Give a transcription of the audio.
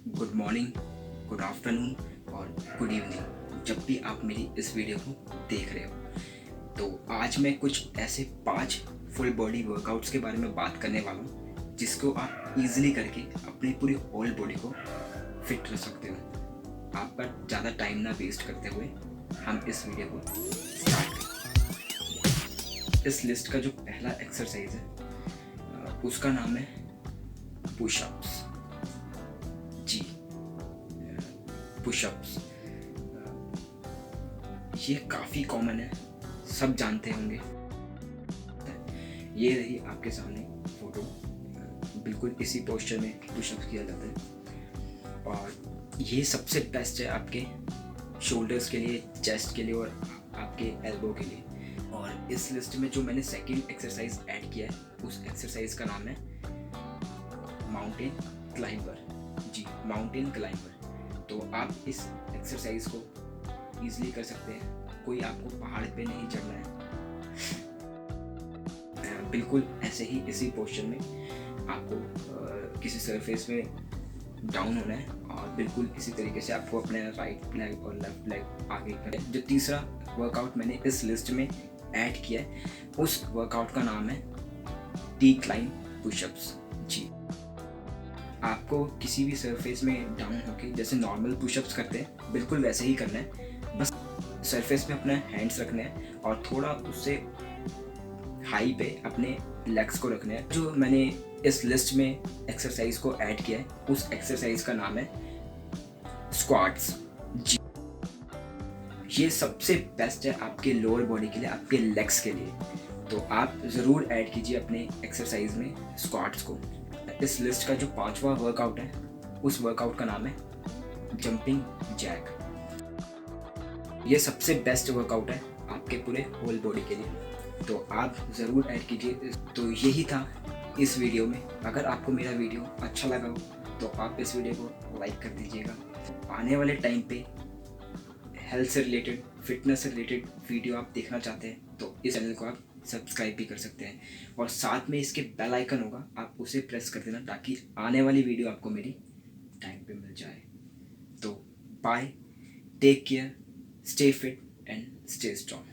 Good morning, good afternoon और good evening जब भी आप मेरी इस वीडियो को देख रहे हो। तो आज मैं कुछ ऐसे 5 फुल बॉडी वर्कआउट्स के बारे में बात करने वाला हूँ जिसको आप इजीली करके अपनी पूरी होल बॉडी को फिट रख सकते हो। आपका ज़्यादा टाइम ना वेस्ट करते हुए हम इस वीडियो को स्टार्ट करें। इस लिस्ट का जो पहला एक्सरसाइज है उसका नाम है पुशअप्स। जी, पुशअप्स ये काफ़ी कॉमन है, सब जानते होंगे। ये रही आपके सामने फोटो, बिल्कुल इसी पोस्चर में पुशअप्स किया जाता है और ये सबसे बेस्ट है आपके शोल्डर्स के लिए, चेस्ट के लिए और आपके एल्बो के लिए। और इस लिस्ट में जो मैंने सेकंड एक्सरसाइज ऐड किया है उस एक्सरसाइज का नाम है माउंटेन क्लाइंबर। जी, माउंटेन क्लाइंबर। तो आप इस एक्सरसाइज को ईजिली कर सकते हैं, कोई आपको पहाड़ पे नहीं चढ़ना है। बिल्कुल ऐसे ही इसी पोस्चर में आपको किसी सरफेस में डाउन होना है और बिल्कुल इसी तरीके से आपको अपने राइट लेग और लेफ्ट लेग आगे करें। जो तीसरा वर्कआउट मैंने इस लिस्ट में ऐड किया है उस वर्कआउट का नाम है डिक्लाइन पुशअप्स। जी, आपको किसी भी सरफेस में डाउन होके जैसे नॉर्मल पुशअप्स करते हैं बिल्कुल वैसे ही करना है। बस सरफेस पे अपने हैंड्स रखने हैं और थोड़ा उससे हाई पे अपने लेग्स को रखने हैं। जो मैंने इस लिस्ट में एक्सरसाइज को ऐड किया है उस एक्सरसाइज का नाम है स्क्वाट्स। जी, ये सबसे बेस्ट है आपके लोअर बॉडी के लिए, आपके लेग्स के लिए। तो आप ज़रूर ऐड कीजिए अपने एक्सरसाइज में स्क्वाट्स को। इस लिस्ट का जो 5वां वर्कआउट है उस वर्कआउट का नाम है जंपिंग जैक। ये सबसे बेस्ट वर्कआउट है आपके पूरे होल बॉडी के लिए, तो आप ज़रूर ऐड कीजिए। तो यही था इस वीडियो में। अगर आपको मेरा वीडियो अच्छा लगा हो तो आप इस वीडियो को लाइक कर दीजिएगा। आने वाले टाइम पे हेल्थ से रिलेटेड, फिटनेस से रिलेटेड वीडियो आप देखना चाहते हैं तो इस चैनल को आप सब्सक्राइब भी कर सकते हैं और साथ में इसके बेल आइकन होगा, आप उसे प्रेस कर देना ताकि आने वाली वीडियो आपको मेरी टाइम पे मिल जाए। तो bye, take care, stay fit and stay strong.